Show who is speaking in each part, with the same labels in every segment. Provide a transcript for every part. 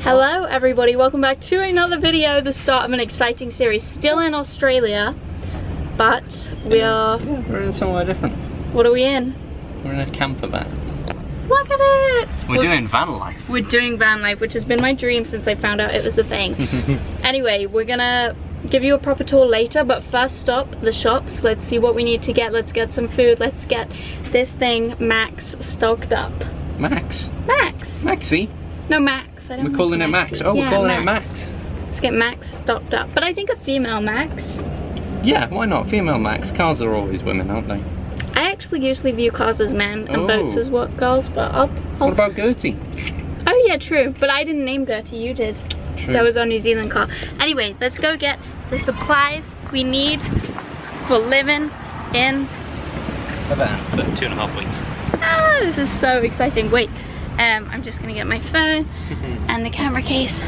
Speaker 1: Hello everybody, welcome back to another video, the start of an exciting series. Still in Australia, but we're
Speaker 2: in somewhere different.
Speaker 1: What are we in?
Speaker 2: We're in a camper van.
Speaker 1: Look at it!
Speaker 2: We're doing van life.
Speaker 1: We're doing van life, which has been my dream since I found out it was a thing. Anyway, we're gonna give you a proper tour later, but first stop, the shops. Let's see what we need to get. Let's get some food. Let's get this thing, Max, stocked up.
Speaker 2: Max?
Speaker 1: Max!
Speaker 2: Maxie?
Speaker 1: No, Max.
Speaker 2: We're calling it Max. Oh, we're calling it Max.
Speaker 1: Let's get Max stocked up. But I think a female Max.
Speaker 2: Yeah, why not? Female Max. Cars are always women, aren't they?
Speaker 1: I actually usually view cars as men and boats as what girls, but I'll...
Speaker 2: What about Gertie?
Speaker 1: Oh yeah, true. But I didn't name Gertie, you did.
Speaker 2: True.
Speaker 1: That was our New Zealand car. Anyway, let's go get the supplies we need for living in
Speaker 2: a van for 2.5 weeks.
Speaker 1: Ah, this is so exciting. Wait, I'm just gonna get my phone and the camera case.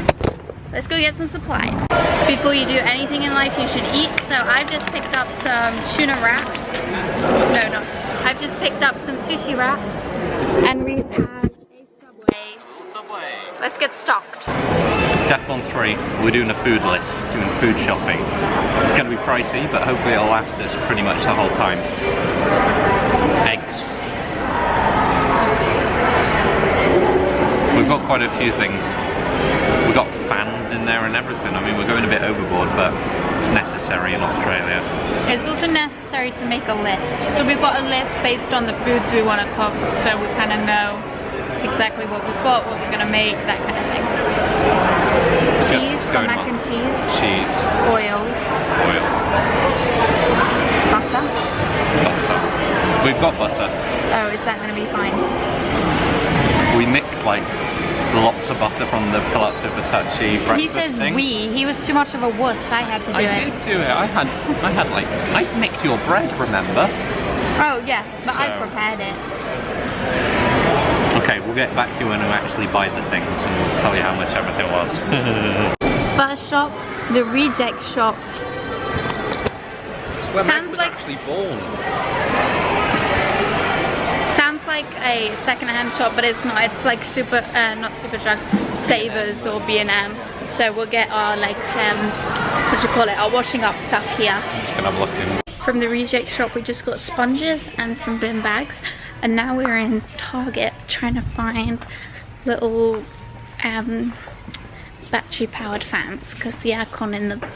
Speaker 1: Let's go get some supplies. Before you do anything in life, you should eat. So I've just picked up some tuna wraps. No. I've just picked up some sushi wraps. And Rhys has a Subway. Let's get stocked.
Speaker 2: Decathlon 3, we're doing a food list, doing food shopping. It's going to be pricey, but hopefully it'll last us pretty much the whole time. Eggs. We've got quite a few things. We've got fans in there and everything. I mean, we're going a bit overboard, but it's necessary in Australia.
Speaker 1: It's also necessary to make a list. So we've got a list based on the foods we want to cook, so we kind of know exactly what we've got, what we're going to make, that kind of thing. Cheese, for mac and cheese.
Speaker 2: Cheese.
Speaker 1: Oil. Butter.
Speaker 2: We've got butter.
Speaker 1: Oh, is that going to be fine?
Speaker 2: We nicked like lots of butter from the Palazzo Versace breakfast
Speaker 1: He says
Speaker 2: thing.
Speaker 1: he was too much of a wuss. I had to do it.
Speaker 2: I did do it. I nicked your bread, remember?
Speaker 1: Oh yeah, but I prepared it.
Speaker 2: Okay, we'll get back to you when we actually buy the things and we'll tell you how much everything was.
Speaker 1: First shop, the reject shop.
Speaker 2: It's where Meg was actually born.
Speaker 1: Sounds like a second-hand shop, but it's not. It's like not Superdrug, Savers or B&M. So we'll get our our washing up stuff here.
Speaker 2: I'm just gonna have a look in.
Speaker 1: From the reject shop, we just got sponges and some bin bags, and now we're in Target trying to find little battery-powered fans because the aircon in the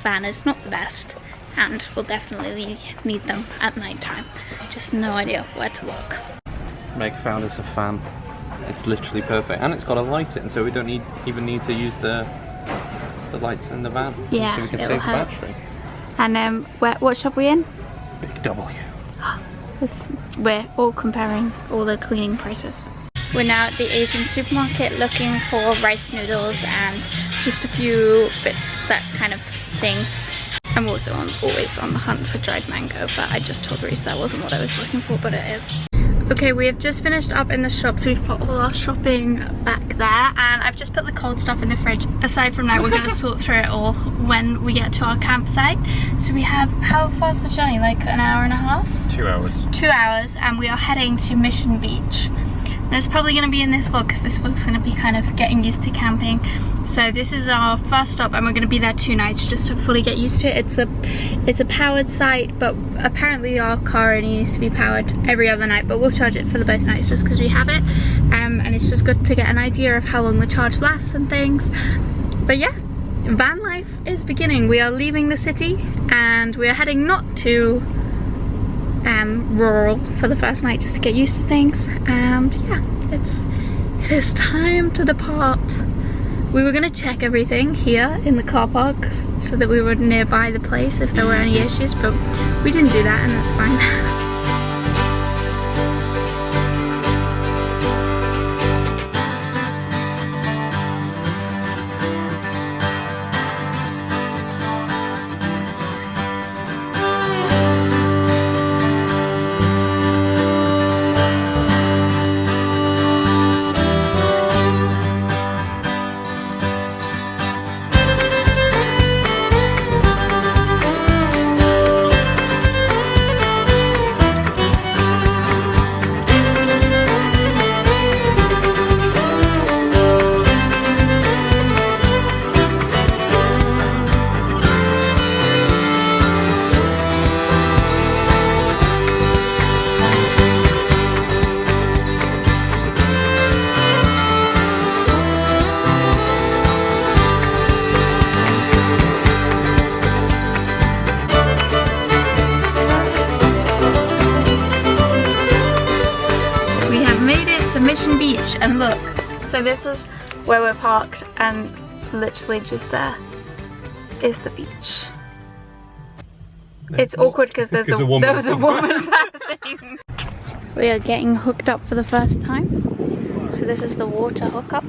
Speaker 1: van is not the best, and we'll definitely need them at night time. Just no idea where to look.
Speaker 2: Meg found us a fan. It's literally perfect, and it's got a light in, so we don't even need to use the lights in the van.
Speaker 1: Yeah,
Speaker 2: so we can save the battery.
Speaker 1: And what shop are we in?
Speaker 2: Big W.
Speaker 1: We're all comparing all the cleaning prices. We're now at the Asian supermarket looking for rice noodles and just a few bits, that kind of thing. I'm also always on the hunt for dried mango, but I just told Rhys that wasn't what I was looking for, but it is. Okay, we have just finished up in the shops. We've put all our shopping back there, and I've just put the cold stuff in the fridge. Aside from that, we're gonna sort through it all when we get to our campsite. So we have, how far's the journey? Like an hour and a half?
Speaker 2: 2 hours.
Speaker 1: 2 hours, and we are heading to Mission Beach. And it's probably gonna be in this vlog because this vlog's gonna be kind of getting used to camping. So this is our first stop, and we're gonna be there 2 nights just to fully get used to it. It's a powered site, but apparently our car only needs to be powered every other night, but we'll charge it for the both nights just because we have it. And it's just good to get an idea of how long the charge lasts and things. But yeah, van life is beginning. We are leaving the city and we are heading not to rural for the first night just to get used to things. And yeah, it is time to depart. We were going to check everything here in the car park so that we were nearby the place if there were any issues, but we didn't do that, and that's fine. Mission Beach, and look. So this is where we're parked, and literally just there is the beach. It's awkward because there was a woman passing. We are getting hooked up for the first time. So this is the water hookup.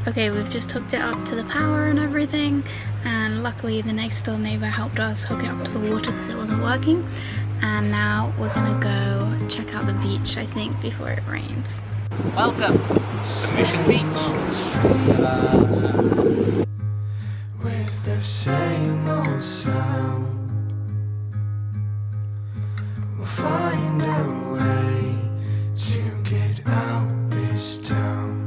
Speaker 1: Okay, we've just hooked it up to the power and everything, and luckily the next door neighbour helped us hook it up to the water because it wasn't working. And now we're gonna go check out the beach, I think, before it rains.
Speaker 2: Welcome to Mission Beach.
Speaker 3: With the same old sound, we'll find a way to get out this town.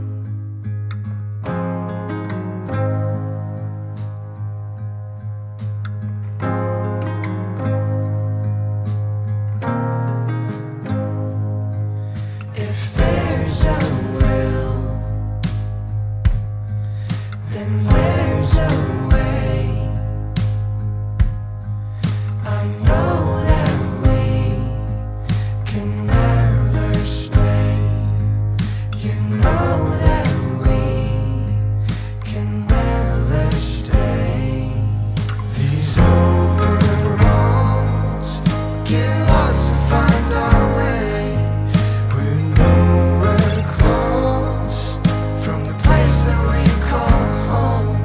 Speaker 3: If there's a will, then there's a way. I know that we can never stay. You know that we can never stay. These open roads get lost and find our way. We're nowhere close from the place that we call home.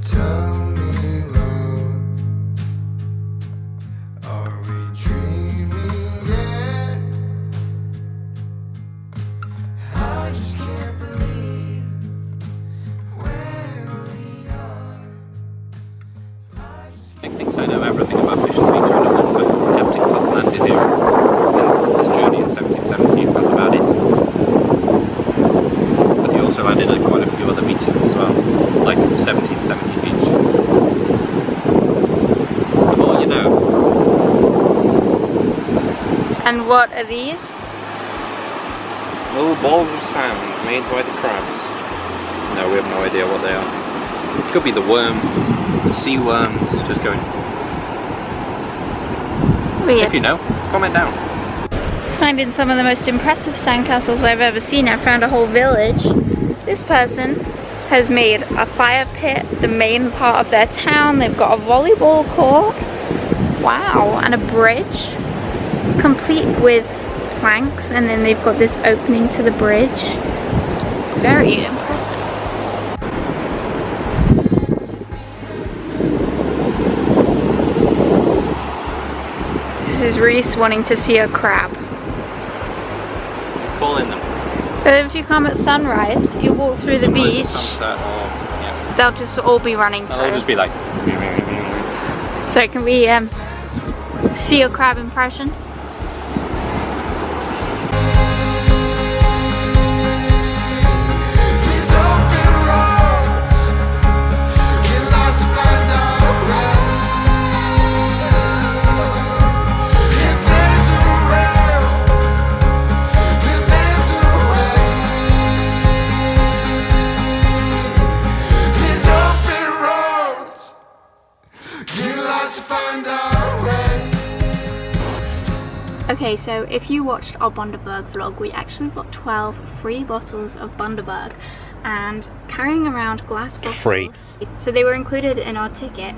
Speaker 3: Tell me, love, are we dreaming yet? I just can't believe where we are.
Speaker 2: Nick thinks I know everything about Mission Beach. I know that Captain Cook landed here in this journey in 1717. That's about it. But he also landed at quite a few other beaches as well, like 1770 Beach. The more you know.
Speaker 1: And what are these?
Speaker 2: Little balls of sand made by the crabs. No, we have no idea what they are. It could be the worm, the sea worms, just going.
Speaker 1: Weird.
Speaker 2: If you know, comment down.
Speaker 1: Finding some of the most impressive sandcastles I've ever seen. I found a whole village. This person has made a fire pit, the main part of their town. They've got a volleyball court. Wow, and a bridge, complete with planks, and then they've got this opening to the bridge. Very impressive. This is Rhys wanting to see a crab.
Speaker 2: Calling them.
Speaker 1: If you come at sunrise, you walk through the
Speaker 2: Sunrise or
Speaker 1: beach,
Speaker 2: sunset, or, yeah.
Speaker 1: they'll just all be running through.
Speaker 2: They'll just be like.
Speaker 1: So can we see a crab impression?
Speaker 3: These open roads get lost and find our way. If there's a will, then there's a way. These open roads get lost and find our way.
Speaker 1: Okay, so if you watched our Bundaberg vlog, we actually got 12 free bottles of Bundaberg, and carrying around glass bottles.
Speaker 2: Free.
Speaker 1: So they were included in our ticket,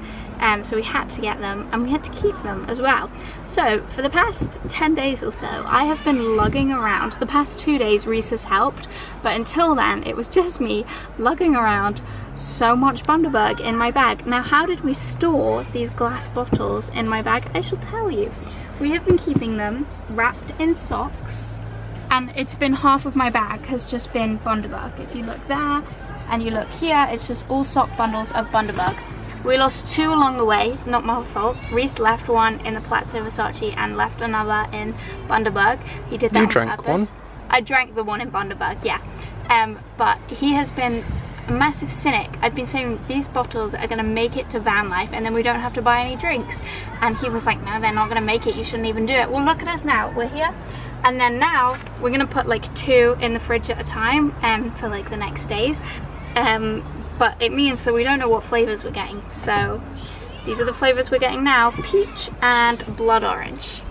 Speaker 1: so we had to get them, and we had to keep them as well. So for the past 10 days or so, I have been lugging around. The past 2 days Rhys has helped, but until then it was just me lugging around so much Bundaberg in my bag. Now, how did we store these glass bottles in my bag? I shall tell you. We have been keeping them wrapped in socks, and it's been half of my bag has just been Bundaberg. If you look there and you look here, it's just all sock bundles of Bundaberg. We lost 2 along the way, not my fault. Rhys left one in the Palazzo Versace and left another in Bundaberg. He did that on purpose. I drank the one in Bundaberg, yeah. But he has been a massive cynic. I've been saying these bottles are gonna make it to van life and then we don't have to buy any drinks. And he was like, no, they're not gonna make it, you shouldn't even do it. Well, look at us now, we're here. And then now we're gonna put like 2 in the fridge at a time for like the next days. But it means that we don't know what flavors we're getting. So these are the flavors we're getting now, peach and blood orange.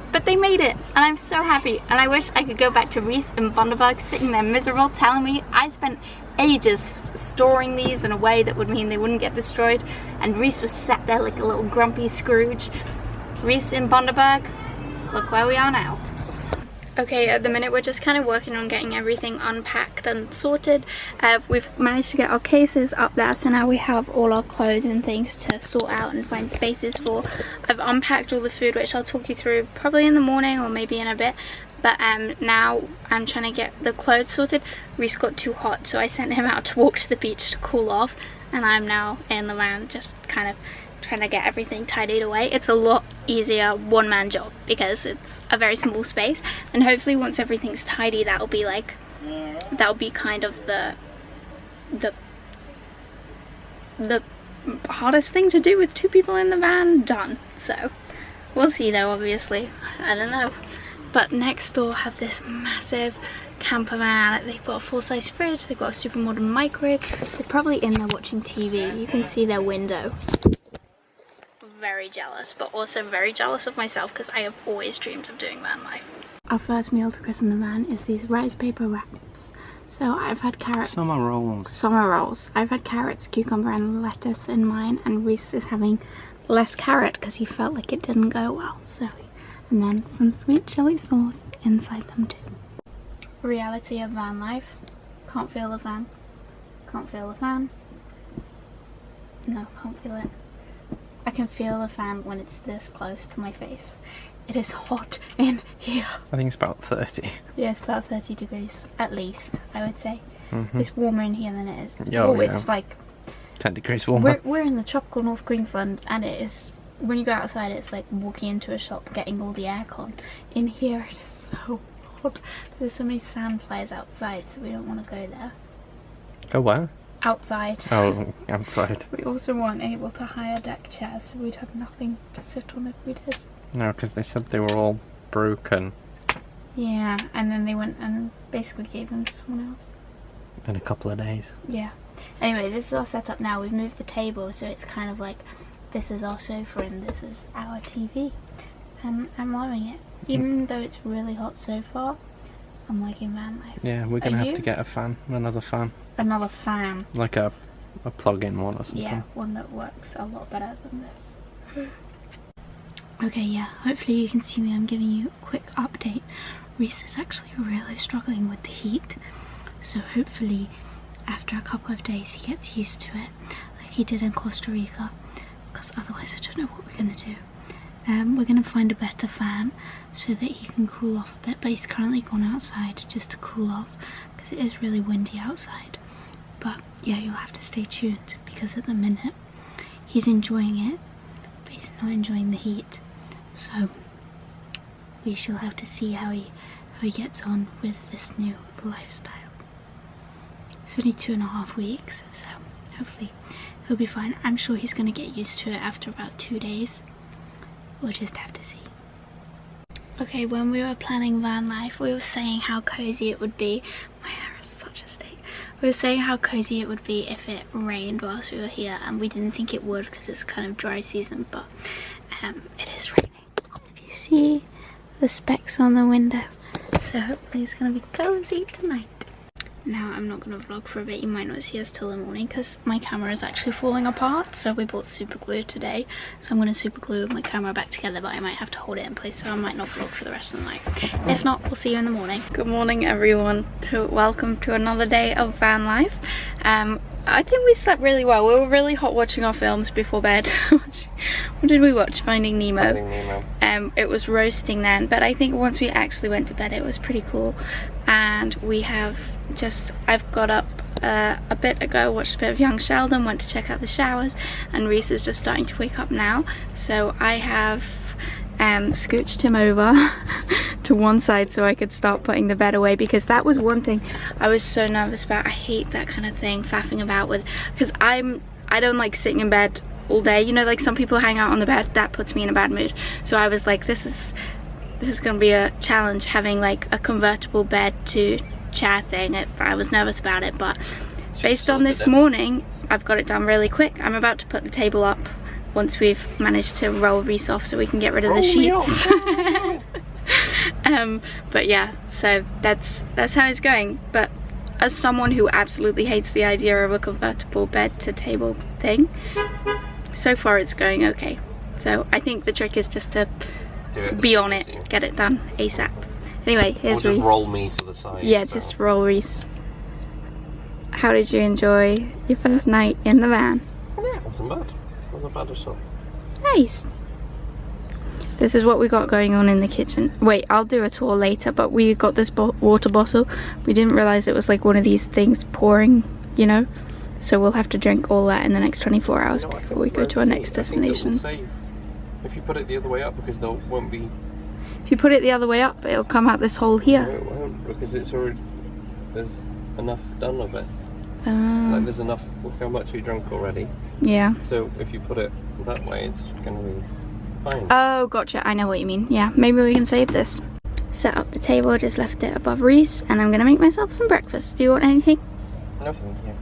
Speaker 1: But they made it, and I'm so happy. And I wish I could go back to Rhys and Bundaberg sitting there miserable, telling me I spent ages storing these in a way that would mean they wouldn't get destroyed. And Rhys was sat there like a little grumpy Scrooge. Rhys in Bundaberg, look where we are now. Okay, at the minute we're just kind of working on getting everything unpacked and sorted. We've managed to get our cases up there, so now we have all our clothes and things to sort out and find spaces for. I've unpacked all the food, which I'll talk you through probably in the morning or maybe in a bit. But now I'm trying to get the clothes sorted. Rhys got too hot, so I sent him out to walk to the beach to cool off. And I'm now in the van just kind of trying to get everything tidied away. It's a lot easier one-man job because it's a very small space, and hopefully once everything's tidy that'll be kind of the hardest thing to do with 2 people in the van done. So we'll see though, obviously, I don't know. But next door have this massive camper van. They've got a full-size fridge, they've got a super modern microwave. They're probably in there watching TV. You can see their window. Very jealous, but also very jealous of myself because I have always dreamed of doing van life. Our first meal to christen the van is these rice paper wraps. So I've had carrots.
Speaker 2: Summer rolls.
Speaker 1: Summer rolls. I've had carrots, cucumber and lettuce in mine, and Rhys is having less carrot because he felt like it didn't go well. So, and then some sweet chili sauce inside them too. Reality of van life. Can't feel the fan. Can't feel the fan. No, can't feel it. I can feel the fan when it's this close to my face. It is hot in here.
Speaker 2: I think it's about 30.
Speaker 1: Yeah, it's about 30 degrees, at least, I would say. It's warmer in here than it is.
Speaker 2: Oh, yeah.
Speaker 1: It's like
Speaker 2: 10 degrees warmer.
Speaker 1: We're in the tropical North Queensland, and it is, when you go outside, it's like walking into a shop getting all the aircon. In here, it is so hot. There's so many sandflies outside, so we don't want to go there.
Speaker 2: Oh, where?
Speaker 1: Outside.
Speaker 2: Oh, outside.
Speaker 1: We also weren't able to hire deck chairs, so we'd have nothing to sit on if we did.
Speaker 2: No, because they said they were all broken.
Speaker 1: Yeah, and then they went and basically gave them to someone else.
Speaker 2: In a couple of days.
Speaker 1: Yeah. Anyway, this is our setup now. We've moved the table, so it's kind of like this is our sofa and this is our TV. And I'm loving it. Even though it's really hot so far, I'm liking van life.
Speaker 2: Yeah, we're going to have to get a fan, another fan.
Speaker 1: Another fan.
Speaker 2: Like a plug-in one or something.
Speaker 1: Yeah, one that works a lot better than this. Okay, yeah, hopefully you can see me. I'm giving you a quick update. Rhys is actually really struggling with the heat. So hopefully after a couple of days he gets used to it, like he did in Costa Rica. Because otherwise I don't know what we're going to do. We're going to find a better fan so that he can cool off a bit. But he's currently gone outside just to cool off because it is really windy outside. But yeah, you'll have to stay tuned because at the minute he's enjoying it, but he's not enjoying the heat. So we shall have to see how he gets on with this new lifestyle. It's only 2.5 weeks, so hopefully he'll be fine. I'm sure he's going to get used to it after about 2 days. We'll just have to see. Okay, when we were planning van life, we were saying how cozy it would be. My hair is such a state. We were saying how cozy it would be if it rained whilst we were here, and we didn't think it would because it's kind of dry season, but it is raining. If you see the specks on the window, so hopefully it's going to be cozy tonight. Now I'm not going to vlog for a bit, you might not see us till the morning because my camera is actually falling apart, so we bought super glue today, so I'm going to super glue my camera back together, but I might have to hold it in place, so I might not vlog for the rest of the night. If not, we'll see you in the morning. Good morning everyone, welcome to another day of van life. I think we slept really well. We were really hot watching our films before bed. What did we watch? Finding Nemo.
Speaker 2: Finding Nemo.
Speaker 1: It was roasting then, but I think once we actually went to bed it was pretty cool. And we have I've got up a bit ago, watched a bit of Young Sheldon, went to check out the showers, and Rhys is just starting to wake up now. So I have scooched him over to one side so I could start putting the bed away, because that was one thing I was so nervous about. I hate that kind of thing, faffing about with, because I don't like sitting in bed all day, you know, like some people hang out on the bed. That puts me in a bad mood. So I was like, this is gonna be a challenge, having like a convertible bed to chair thing. I was nervous about it, but based on this morning, I've got it done really quick. I'm about to put the table up once we've managed to roll Rhys off so we can get rid of the sheets. But yeah, so that's how it's going. But as someone who absolutely hates the idea of a convertible bed to table thing, so far it's going okay. So I think the trick is just to be on it, get it done ASAP. Anyway, here's Rhys.
Speaker 2: Just roll me to the side.
Speaker 1: Yeah, so. Just roll Rhys. How did you enjoy your first night in the van?
Speaker 2: Yeah, it wasn't bad. It wasn't bad at all.
Speaker 1: Nice. This is what we got going on in the kitchen. Wait, I'll do a tour later, but we got this water bottle. We didn't realize it was like one of these things pouring, you know? So we'll have to drink all that in the next 24 hours before we go to our next destination.
Speaker 2: If you put it the other way up, because there won't be...
Speaker 1: If you put it the other way up, it'll come out this hole here.
Speaker 2: No, it won't, because it's already... There's enough done of it. Like there's enough, look how much we drunk already.
Speaker 1: Yeah.
Speaker 2: So if you put it that way, it's gonna be fine.
Speaker 1: Oh, gotcha. I know what you mean. Yeah, maybe we can save this. Set up the table, just left it above Rhys, and I'm gonna make myself some breakfast. Do you want anything?
Speaker 2: Nothing, yeah.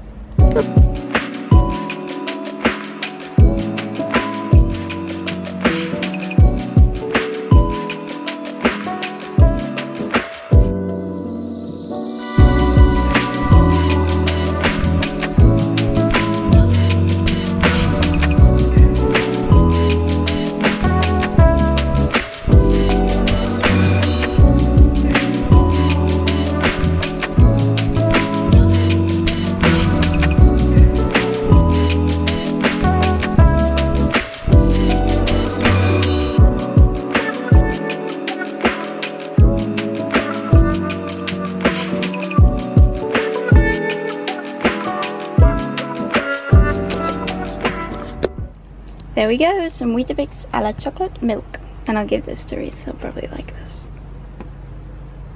Speaker 1: There we go, some Weetabix a la chocolate milk. And I'll give this to Rhys, he'll probably like this.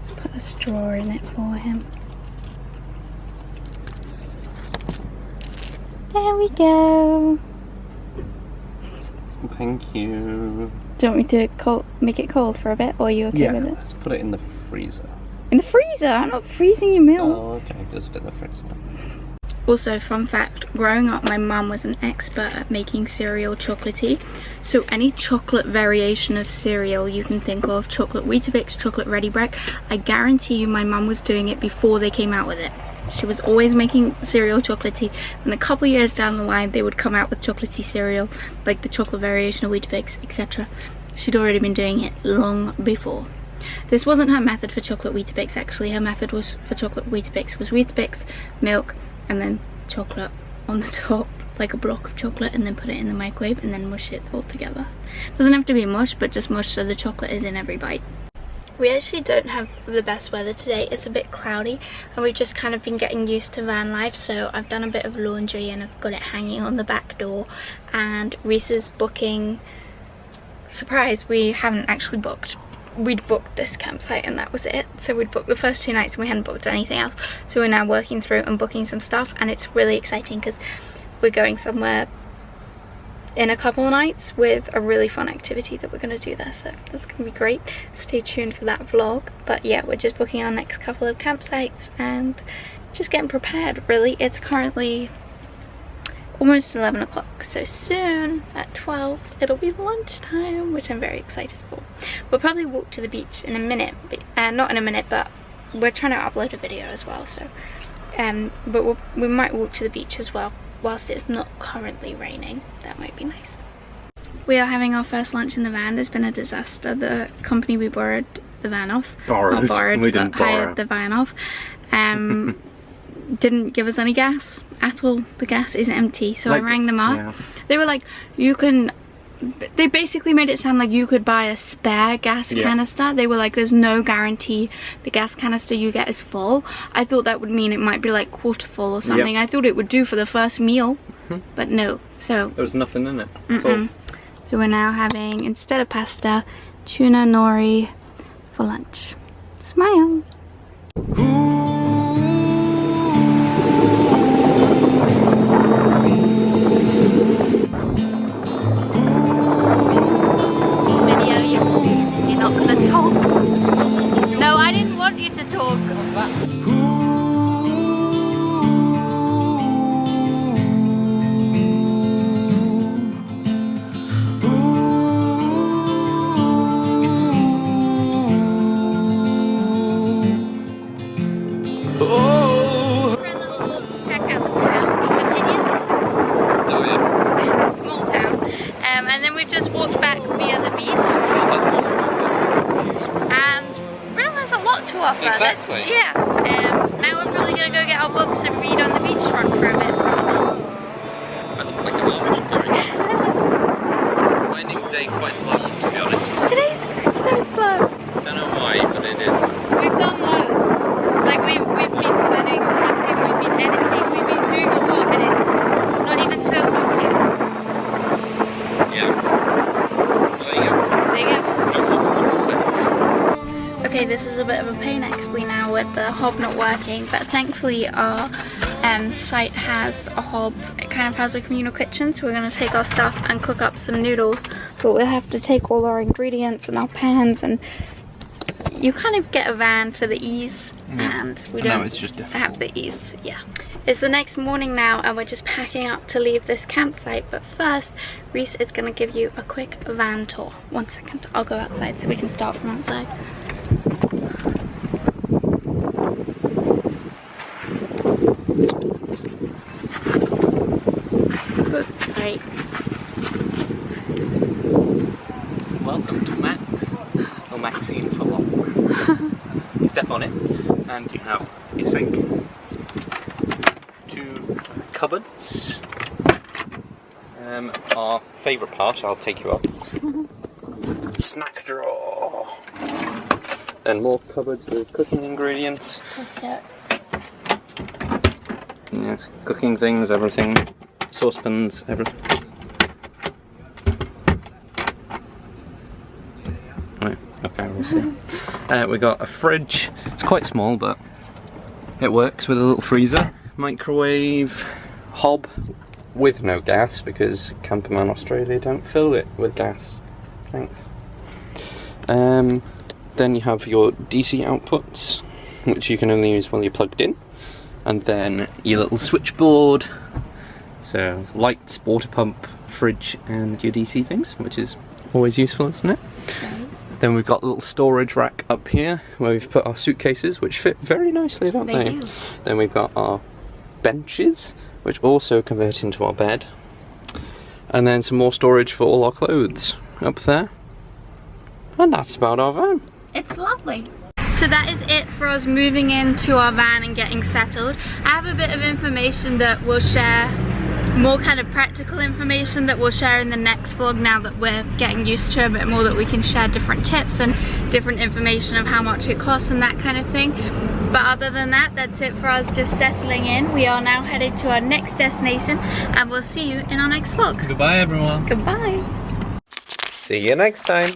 Speaker 1: Let's put a straw in it for him. There we go.
Speaker 2: Thank you.
Speaker 1: Do you want me to make it cold for a bit, or are you okay with it?
Speaker 2: Let's put it in the freezer.
Speaker 1: In the freezer? I'm not freezing your milk.
Speaker 2: Oh, okay, just in the fridge then.
Speaker 1: Also, fun fact, growing up my mum was an expert at making cereal chocolatey. So any chocolate variation of cereal you can think of, chocolate Weetabix, chocolate Ready Brek, I guarantee you my mum was doing it before they came out with it. She was always making cereal chocolatey, and a couple years down the line they would come out with chocolatey cereal, like the chocolate variation of Weetabix, etc. She'd already been doing it long before. This wasn't her method for chocolate Weetabix actually. Her method was for chocolate Weetabix was Weetabix, milk, and then chocolate on the top, like a block of chocolate, and then put it in the microwave and then mush it all together. Doesn't have to be mush, but just mush so the chocolate is in every bite. We actually don't have the best weather today. It's a bit cloudy and we've just kind of been getting used to van life, so I've done a bit of laundry and I've got it hanging on the back door, and Rhys is booking. Surprise, we haven't actually booked. We'd booked this campsite and that was it. So we'd booked the first 2 nights and we hadn't booked anything else. So we're now working through and booking some stuff, and it's really exciting because we're going somewhere in a couple of nights with a really fun activity that we're going to do there. So that's going to be great. Stay tuned for that vlog. But yeah, we're just booking our next couple of campsites and just getting prepared really. It's currently almost 11 o'clock, so soon at 12 it'll be lunchtime, which I'm very excited for. We'll probably walk to the beach in a minute, not in a minute, but we're trying to upload a video as well, so but we might walk to the beach as well whilst it's not currently raining. That might be nice. We are having our first lunch in the van. There's been a disaster. The company we borrowed the van off, not borrowed, we didn't hired the van off, didn't give us any gas at all. The gas is empty, so I rang them up. Yeah. They were like, they basically made it sound like you could buy a spare gas canister. They were like, there's no guarantee the gas canister you get is full. I thought that would mean it might be like quarter full or something. I thought it would do for the first meal, but no. So
Speaker 2: there was nothing in it.
Speaker 1: So we're now having, instead of pasta, tuna nori for lunch. Smile! Video, you're not gonna talk. No, I didn't want you to talk. And then we've just walked back via the beach and realised a lot to offer.
Speaker 2: Exactly.
Speaker 1: Yeah. Now we're probably going to go get our books and read on the beachfront for a bit.
Speaker 2: I look like a moment. Finding the day quite slow, to be honest.
Speaker 1: Today's so slow.
Speaker 2: I don't know why, but it is.
Speaker 1: We've done loads. Like we've been planning, we've been editing, we've been doing a lot, and it's not even 2 o'clock yet.
Speaker 2: Yeah. There you go.
Speaker 1: There you go. Okay, this is a bit of a pain actually now with the hob not working, but thankfully our site has a hob. It kind of has a communal kitchen, so we're going to take our stuff and cook up some noodles, but we'll have to take all our ingredients and our pans, and you kind of get a van for the ease, and we don't
Speaker 2: it's just
Speaker 1: have the ease. Yeah. It's the next morning now and we're just packing up to leave this campsite, but first Rhys is going to give you a quick van tour. 1 second, I'll go outside so we can start from outside. Sorry.
Speaker 2: Welcome to Max, or Maxine for long. You step on it and you have your sink, 2 cupboards, our favourite part, I'll take you up, snack drawer, and more cupboards with cooking ingredients. Yes, cooking things, everything, saucepans, everything. Right, okay, we'll see. We got a fridge. It's quite small, but it works with a little freezer. Microwave, hob with no gas because Camperman Australia don't fill it with gas. Thanks. Then you have your DC outputs, which you can only use while you're plugged in. And then your little switchboard. So lights, water pump, fridge, and your DC things, which is always useful, isn't it? Then we've got a little storage rack up here where we've put our suitcases, which fit very nicely, don't they?
Speaker 1: do.
Speaker 2: Then we've got our benches, which also convert into our bed. And then some more storage for all our clothes up there. And that's about our van.
Speaker 1: It's lovely. So that is it for us moving into our van and getting settled. I have a bit of information that we'll share, more kind of practical information that we'll share in the next vlog now that we're getting used to a bit more, that we can share different tips and different information of how much it costs and that kind of thing. But other than that, that's it for us just settling in. We are now headed to our next destination and we'll see you in our next vlog.
Speaker 2: Goodbye everyone.
Speaker 1: Goodbye.
Speaker 2: See you next time.